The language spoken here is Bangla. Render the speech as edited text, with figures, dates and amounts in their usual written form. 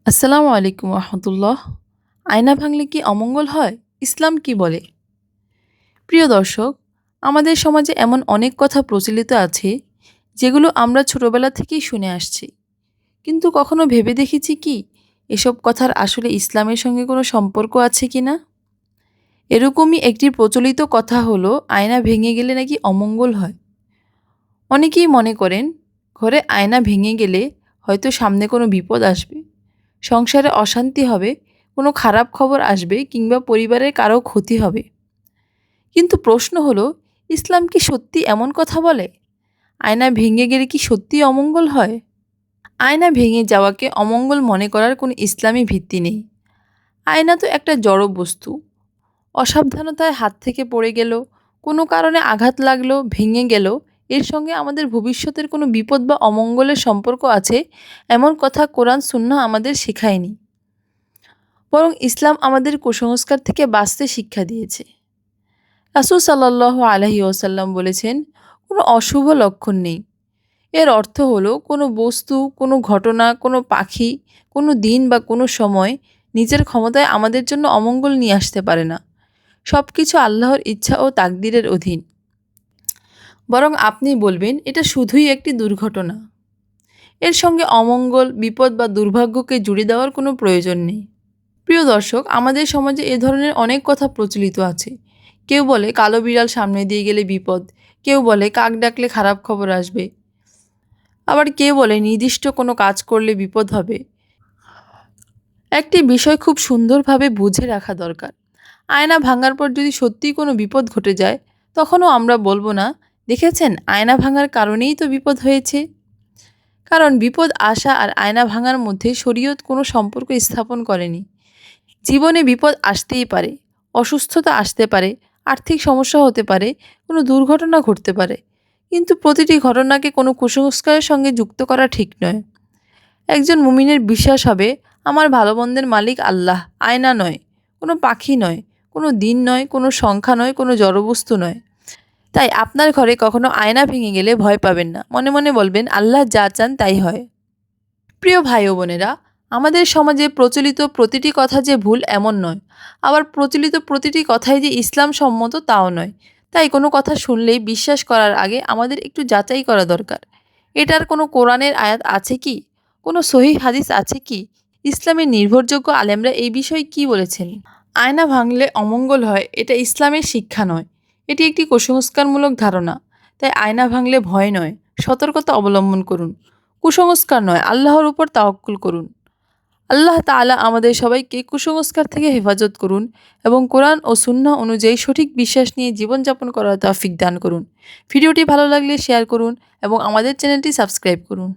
আসসালামু আলাইকুম রহমতুল্লাহ। আয়না ভাঙলে কি অমঙ্গল হয়? ইসলাম কি বলে? প্রিয় দর্শক, আমাদের সমাজে এমন অনেক কথা প্রচলিত আছে যেগুলো আমরা ছোটবেলা থেকেই শুনে আসছি, কিন্তু কখনো ভেবে দেখেছি কি এসব কথার আসলে ইসলামের সঙ্গে কোনো সম্পর্ক আছে কি না? এরকমই একটি প্রচলিত কথা হলো আয়না ভেঙে গেলে নাকি অমঙ্গল হয়। অনেকেই মনে করেন ঘরে আয়না ভেঙে গেলে হয়তো সামনে কোনো বিপদ আসবে, সংসারে অশান্তি হবে, কোনো খারাপ খবর আসবে কিংবা পরিবারের কারো ক্ষতি হবে। কিন্তু প্রশ্ন হলো, ইসলাম কি সত্যি এমন কথা বলে? আয়না ভেঙে গেলে কি সত্যিই অমঙ্গল হয়? আয়না ভেঙে যাওয়াকে অমঙ্গল মনে করার কোনো ইসলামী ভিত্তি নেই। আয়না তো একটা জড় বস্তু। অসাবধানতায় হাত থেকে পড়ে গেল, কোনো কারণে আঘাত লাগলো, ভেঙে গেল, এর সঙ্গে আমাদের ভবিষ্যতের কোনো বিপদ বা অমঙ্গলের সম্পর্ক আছে এমন কথা কোরআন সুন্নাহ আমাদের শেখায়নি। বরং ইসলাম আমাদের কুসংস্কার থেকে বাঁচতে শিক্ষা দিয়েছে। রাসূল সাল্লাল্লাহু আলাইহি ওয়াসাল্লাম বলেছেন, কোনো অশুভ লক্ষণ নেই। এর অর্থ হলো কোনো বস্তু, কোনো ঘটনা, কোনো পাখি, কোনো দিন বা কোনো সময় নিজের ক্ষমতায় আমাদের জন্য অমঙ্গল নিয়ে আসতে পারে না। সব কিছু আল্লাহর ইচ্ছা ও তাকদিরের অধীন। বরং আপনি বলবেন এটা শুধুই একটি দুর্ঘটনা। এর সঙ্গে অমঙ্গল, বিপদ বা দুর্ভাগ্যকে জুড়ে দেওয়ার কোনো প্রয়োজন নেই। প্রিয় দর্শক, আমাদের সমাজে এ ধরনের অনেক কথা প্রচলিত আছে। কেউ বলে কালো বিড়াল সামনে দিয়ে গেলে বিপদ, কেউ বলে কাক ডাকলে খারাপ খবর আসবে, আবার কেউ বলে নির্দিষ্ট কোনো কাজ করলে বিপদ হবে। একটি বিষয় খুব সুন্দরভাবে বুঝে রাখা দরকার। আয়না ভাঙার পর যদি সত্যিই কোনো বিপদ ঘটে যায়, তখনও আমরা বলবো না, দেখেছেন আয়না ভাঙার কারণেই তো বিপদ হয়েছে। কারণ বিপদ আসা আর আয়না ভাঙার মধ্যে শরীয়ত কোনো সম্পর্ক স্থাপন করেনি। জীবনে বিপদ আসতেই পারে, অসুস্থতা আসতে পারে, আর্থিক সমস্যা হতে পারে, কোনো দুর্ঘটনা ঘটতে পারে, কিন্তু প্রতিটি ঘটনাকে কোনো কুসংস্কারের সঙ্গে যুক্ত করা ঠিক নয়। একজন মুমিনের বিশ্বাস হবে, আমার ভালো মন্দের মালিক আল্লাহ, আয়না নয়, কোনো পাখি নয়, কোনো দিন নয়, কোনো সংখ্যা নয়, কোনো জড়বস্তু নয়। তাই আপনার ঘরে কখনো আয়না ভেঙে গেলে ভয় পাবেন না, মনে মনে বলবেন আল্লাহ যা চান তাই হয়। প্রিয় ভাই ও বোনেরা, আমাদের সমাজে প্রচলিত প্রতিটি কথা যে ভুল এমন নয়, আবার প্রচলিত প্রতিটি কথাই যে ইসলাম সম্মত তাও নয়। তাই কোনো কথা শুনলেই বিশ্বাস করার আগে আমাদের একটু যাচাই করা দরকার। এটার কোনো কোরআনের আয়াত আছে কি? কোনো সহিহ হাদিস আছে কি? ইসলামের নির্ভরযোগ্য আলেমরা এই বিষয়ে কি বলেছেন? আয়না ভাঙলে অমঙ্গল হয়, এটা ইসলামের শিক্ষা নয়, এটি একটি কুসংস্কারমূলক ধারণা। তাই আয়না ভাঙলে ভয় নয়, সতর্কতা অবলম্বন করুন। কুসংস্কার নয়, আল্লাহর উপর তাওয়াক্কুল করুন। আল্লাহ তাআলা আমাদের সবাইকে কুসংস্কার থেকে হেফাজত করুন এবং কোরআন ও সুন্নাহ অনুযায়ী সঠিক বিশ্বাস নিয়ে জীবনযাপন করার তৌফিক দান করুন। ভিডিওটি ভালো লাগলে শেয়ার করুন এবং আমাদের চ্যানেলটি সাবস্ক্রাইব করুন।